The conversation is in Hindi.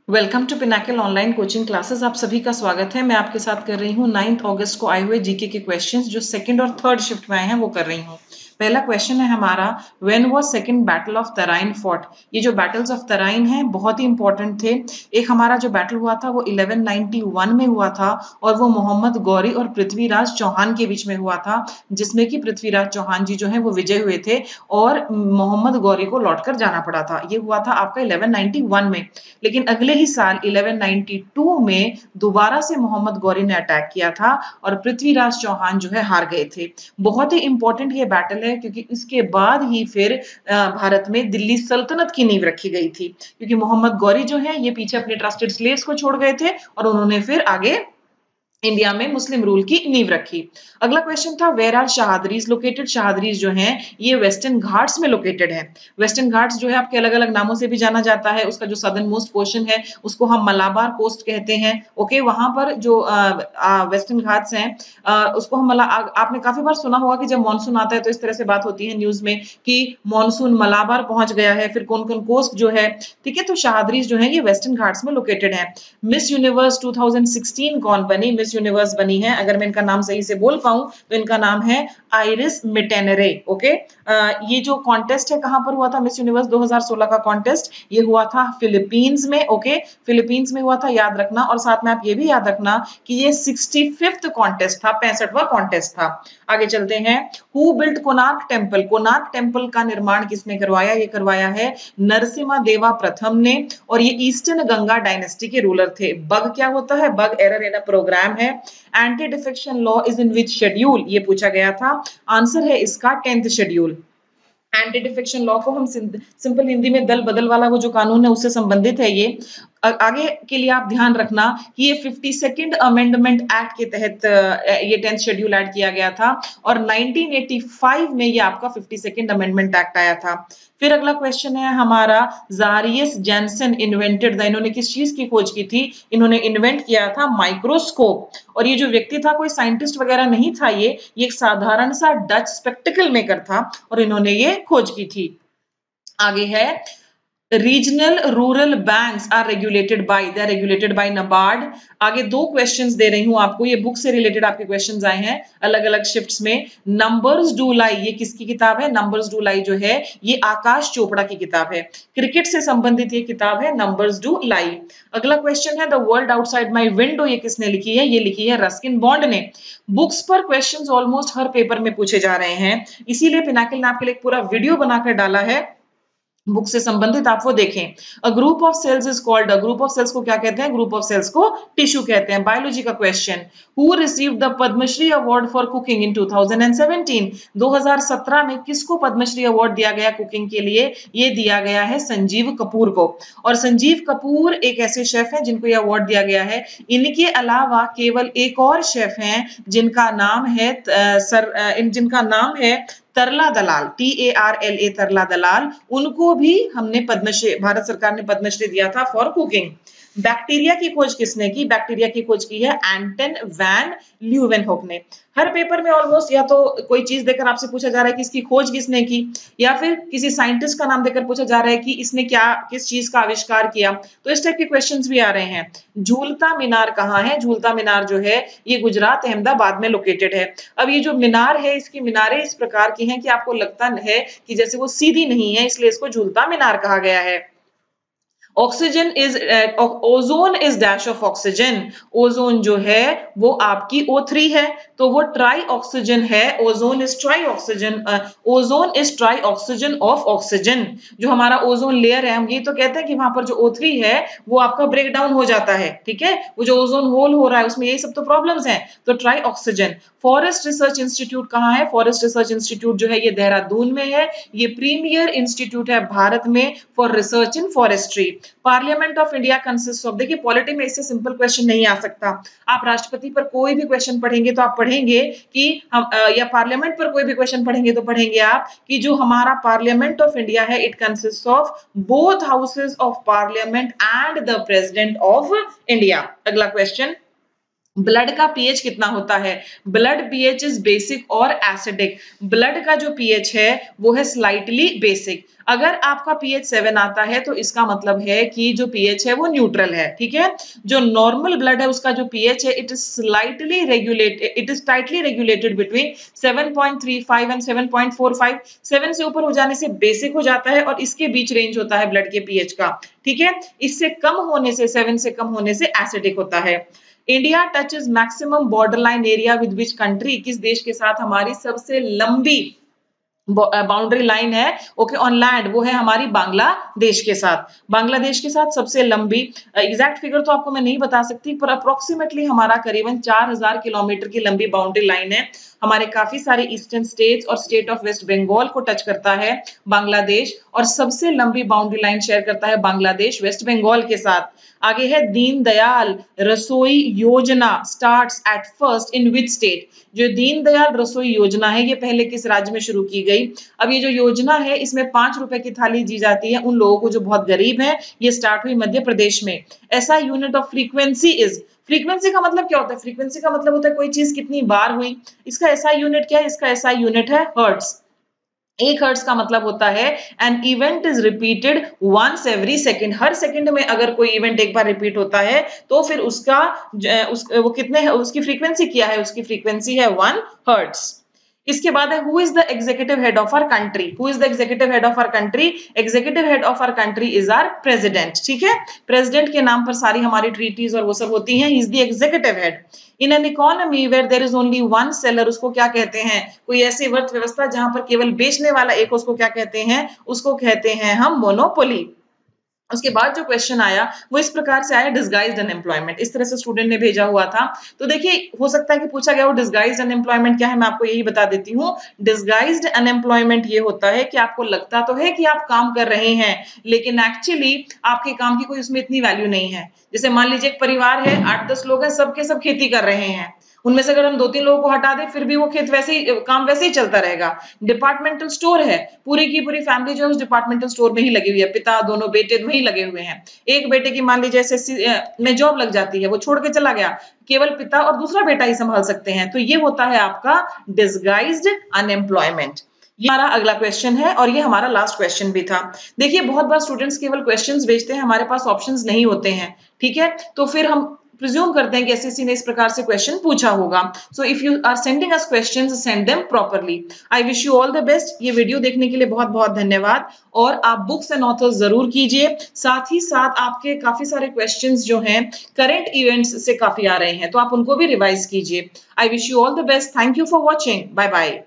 Welcome to Pinnacle online coaching classes. आप सभी का स्वागत है। मैं आपके साथ कर रही हूँ 9 अगस्त को आए हुए जीके के क्वेश्चंस जो सेकंड और थर्ड शिफ्ट में आए हैं वो कर रही हूँ। पहला क्वेश्चन है हमारा, when was second battle of Tarain fought. ये जो बैटल्स ऑफ तराइन हैं बहुत ही इंपॉर्टेंट थे। एक हमारा जो बैटल हुआ था वो 1191 में हुआ था और वो मोहम्मद गौरी और पृथ्वीराज चौहान के बीच में हुआ था, जिसमें कि पृथ्वीराज चौहान जी जो है वो विजय हुए थे और मोहम्मद गौरी को लौटकर जाना पड़ा था। ये हुआ था आपका 1191 में। लेकिन अगले ही साल 1192 में दोबारा से मोहम्मद गौरी ने अटैक किया था और पृथ्वीराज चौहान जो है हार गए थे। बहुत ही इंपॉर्टेंट ये बैटल है क्योंकि इसके बाद ही फिर भारत में दिल्ली सल्तनत की नींव रखी गई थी, क्योंकि मोहम्मद गौरी जो है ये पीछे अपने ट्रस्टेड स्लेव्स को छोड़ गए थे और उन्होंने फिर आगे इंडिया में मुस्लिम रूल की नींव रखी। अगला क्वेश्चन था, वेयर आर शहादरीज लोकेटेड। शहादरीज जो हैं ये वेस्टर्न घाट्स में लोकेटेड है। वेस्टर्न घाट्स जो है आपके अलग अलग नामों से भी जाना जाता है। उसका जो सदर्न मोस्ट पोर्शन है उसको हम मलाबार कोस्ट कहते हैं। ओके, वहां पर जो वेस्टर्न घाट्स हैं उसको हम आपने काफी बार सुना होगा कि जब मानसून आता है तो इस तरह से बात होती है न्यूज में कि मानसून मलाबार पहुंच गया है, फिर कौन कौन कोस्ट जो है। ठीक है, तो शहादरीज जो है ये वेस्टर्न घाट्स में लोकेटेड है। मिस यूनिवर्स 2016 कौन बनी? मिस यूनिवर्स बनी है, अगर मैं इनका नाम सही से बोल पाऊं तो इनका नाम है आइरिस मिटेनरे। ओके, ये जो कॉन्टेस्ट है कहां पर हुआ था? मिस यूनिवर्स 2016 का कॉन्टेस्ट ये हुआ था फिलीपींस में। ओके, फिलीपींस में हुआ था, याद रखना। और साथ में आप ये भी याद रखना कि ये 65वां कॉन्टेस्ट था, 65वां कॉन्टेस्ट था। आगे चलते हैं, who built Konark temple. Konark temple का निर्माण किसने करवाया? ये करवाया है नरसिम्हा देवा प्रथम ने और ये ईस्टर्न गंगा डायनेस्टी के रूलर थे। बग क्या होता है? Bug error in a program है। Anti defection law is in which schedule? ये पूछा गया था। आंसर है इसका 10th schedule. Anti defection law को हम सिंपल हिंदी में दल बदल वाला वो जो कानून है उससे संबंधित है ये। आगे के लिए आप ध्यान रखना कि ये 52nd अमेंडमेंट एक्ट के तहत ये 10th शेड्यूल ऐड किया गया था और 1985 में ये आपका 52nd अमेंडमेंट एक्ट आया था। फिर अगला क्वेश्चन है हमारा, ज़ारियस जैनसन इन्वेंटेड द। इन्होंने किस चीज की खोज की थी? इन्होंने इन्वेंट किया था माइक्रोस्कोप। और ये जो व्यक्ति था कोई साइंटिस्ट वगैरह नहीं था, ये एक साधारण सा डच स्पेक्टिकल मेकर था और इन्होंने ये खोज की थी। आगे है, regional rural banks are regulated by, they are regulated by NABARD. आगे दो क्वेश्चंस दे रही हूं आपको, ये बुक से रिलेटेड आपके क्वेश्चंस आए हैं अलग अलग शिफ्ट्स में। नंबर्स डू लाई, ये किसकी किताब है? नंबर्स डू लाई जो है ये आकाश चोपड़ा की किताब है। क्रिकेट से संबंधित ये किताब है नंबर्स डू लाई। अगला क्वेश्चन है, the world outside my window, ये किसने लिखी है? ये लिखी है रस्किन बॉन्ड ने। बुक्स पर क्वेश्चंस ऑलमोस्ट हर पेपर में पूछे जा रहे हैं, इसीलिए पिनाकिल ने आपके लिए पूरा वीडियो बनाकर डाला है बुक से संबंधित, आप वो देखें। A group of cells is called, a group of cells को क्या कहते हैं? ग्रुप ऑफ सेल्स को टिश्यू कहते हैं। बायोलॉजी का question, who received the Padma Shri award for cooking in 2017? 2017 में किसको पद्मश्री अवार्ड दिया गया कुकिंग के लिए? ये दिया गया है संजीव कपूर को। और संजीव कपूर एक ऐसे शेफ हैं जिनको ये अवार्ड दिया गया है। इनके अलावा केवल एक और शेफ हैं जिनका नाम है जिनका नाम है तरला दलाल, TARLA, तरला दलाल। उनको भी हमने पद्मश्री, भारत सरकार ने पद्मश्री दिया था फॉर कुकिंग। बैक्टीरिया की खोज किसने की? बैक्टीरिया की खोज की है एंटन वैन ल्यूवेनहोक ने। हर पेपर में ऑलमोस्ट या तो कोई चीज देकर आपसे पूछा जा रहा है कि इसकी खोज किसने की, या फिर किसी साइंटिस्ट का नाम देकर पूछा जा रहा है कि इसने क्या किस चीज का आविष्कार किया। तो इस टाइप के क्वेश्चंस भी आ रहे हैं। झूलता मीनार कहाँ है? झूलता मीनार जो है ये गुजरात अहमदाबाद में लोकेटेड है। अब ये जो मीनार है इसकी मीनारें इस प्रकार की हैं कि आपको लगता है कि जैसे वो सीधी नहीं है, इसलिए इसको झूलता मीनार कहा गया है। Oxygen is ozone is dash of oxygen. Ozone जो है वो आपकी O3 है, तो वो ट्राई ऑक्सीजन है। Ozone is try oxygen, ozone is try oxygen of oxygen. जो हमारा ओजोन लेयर है, हम ये तो कहते हैं कि वहां पर जो O3 है वो आपका ब्रेक डाउन हो जाता है। ठीक है, वो जो ओजोन होल हो रहा है उसमें यही सब तो प्रॉब्लम्स हैं, तो try oxygen. Forest research institute कहाँ है? फॉरेस्ट रिसर्च इंस्टीट्यूट जो है ये देहरादून में है। ये प्रीमियर इंस्टीट्यूट है भारत में for research in forestry. Parliament of India consist of, देखिए पॉलिटी में इससे सिंपल क्वेश्चन नहीं आ सकता। आप राष्ट्रपति पर कोई भी क्वेश्चन पढ़ेंगे तो आप पढ़ेंगे कि हम या पार्लियामेंट पर कोई भी क्वेश्चन पढ़ेंगे तो पढ़ेंगे आप कि जो हमारा पार्लियामेंट ऑफ इंडिया है it consist of both houses of parliament and the president of India. अगला क्वेश्चन, ब्लड का पीएच कितना होता है? ब्लड पीएच इज बेसिक और एसिडिक। ब्लड का जो पीएच है वो है स्लाइटली बेसिक। अगर आपका पीएच 7 आता है तो इसका मतलब है कि जो पीएच है वो न्यूट्रल है, ठीक है। जो नॉर्मल ब्लड है उसका जो पीएच है it is slightly regulated, it is tightly regulated between 7.35 and 7.45। 7 से ऊपर हो जाने से बेसिक हो जाता है और इसके बीच रेंज होता है ब्लड के पीएच का, ठीक है। इससे कम होने से, 7 से कम होने से एसिडिक होता है। India touches maximum borderline area with which country? किस देश के साथ हमारी सबसे लंबी बाउंड्री लाइन है? ओके, ऑन लैंड वो है हमारी बांग्लादेश के साथ। बांग्लादेश के साथ सबसे लंबी, एग्जैक्ट फिगर तो आपको मैं नहीं बता सकती, पर अप्रोक्सीमेटली हमारा करीबन 4000 किलोमीटर की लंबी बाउंड्री लाइन है। हमारे काफी सारे ईस्टर्न स्टेट्स और स्टेट ऑफ वेस्ट बंगाल को टच करता है बांग्लादेश, और सबसे लंबी बाउंड्री लाइन शेयर करता है बांग्लादेश वेस्ट बंगाल के साथ। आगे है दीनदयाल रसोई योजना starts at first in which state? जो दीनदयाल रसोई योजना है ये पहले किस राज्य में शुरू की गई? अब ये जो योजना है इसमें 5 रुपए की थाली दी जाती है उन लोगों को जो बहुत गरीब हैं। ये स्टार्ट हुई मध्य प्रदेश में। ऐसा unit of frequency is, frequency का मतलब क्या होता है? फ्रीक्वेंसी का मतलब होता है कोई चीज कितनी बार हुई। इसका ऐसा यूनिट क्या है? इसका ऐसा यूनिट है हर्ट्ज। 1 हर्ट्ज का मतलब होता है an event is repeated once every second. हर सेकंड में अगर कोई इवेंट एक बार रिपीट होता है तो फिर उसका वो कितने है, उसकी फ्रीक्वेंसी क्या है? उसकी फ्रीक्वेंसी है 1 हर्ट्ज। इसके बाद है who is the executive head of our country? Who is the executive head of our country? Executive head of our country is our president, ठीक है। प्रेसिडेंट के नाम पर सारी हमारी ट्रीटीज और वो सब होती हैं। He is the executive head. In an economy where there is only one seller, उसको क्या कहते हैं? कोई ऐसी अर्थव्यवस्था जहां पर केवल बेचने वाला एक, उसको क्या कहते हैं? उसको कहते हैं हम मोनोपोली। उसके बाद जो क्वेश्चन आया वो इस प्रकार से आया, डिसगाइज्ड अनएम्प्लॉयमेंट। इस तरह से स्टूडेंट ने भेजा हुआ था। तो देखिए हो सकता है कि पूछा गया हो डिसगाइज्ड अनएम्प्लॉयमेंट क्या है, मैं आपको यही बता देती हूँ। डिसगाइज्ड अनएम्प्लॉयमेंट ये होता है कि आपको लगता तो है कि आप काम कर रहे हैं, लेकिन एक्चुअली आपके काम की कोई उसमें इतनी वैल्यू नहीं है। जैसे मान लीजिए एक परिवार है, 8-10 लोग हैं, सबके सब खेती कर रहे हैं। उनमें से अगर हम 2-3 लोगों को हटा दें फिर भी वो खेत वैसे ही, काम वैसे ही चलता रहेगा। डिपार्टमेंटल स्टोर है, पूरी की पूरी फैमिली जो है उस डिपार्टमेंटल स्टोर में ही लगी हुई है, पिता दोनों बेटे वहीं लगे हुए हैं। एक बेटे की मान लीजिए एसएससी में जॉब लग जाती है, वो छोड़ के चला गया, केवल पिता और दूसरा बेटा ही संभाल सकते हैं। तो ये होता है आपका डिसगाइज्ड अनएम्प्लॉयमेंट। ये हमारा अगला क्वेश्चन है और ये हमारा लास्ट क्वेश्चन भी था। देखिए बहुत बार स्टूडेंट्स केवल क्वेश्चंस भेजते हैं, हमारे पास ऑप्शंस नहीं होते हैं, ठीक है। तो फिर हम प्रिज्यूम करते हैं कि एसएससी ने इस प्रकार से क्वेश्चन पूछा होगा। So if you are sending us questions, send them properly. I wish you all the best. ये वीडियो देखने के लिए बहुत बहुत धन्यवाद। और आप बुक्स एंड ऑथर्स जरूर कीजिए, साथ ही साथ आपके काफी सारे क्वेश्चंस जो हैं करंट इवेंट्स से काफी आ रहे हैं, तो आप उनको भी रिवाइज कीजिए। I wish you all the best. Thank you for watching. Bye bye.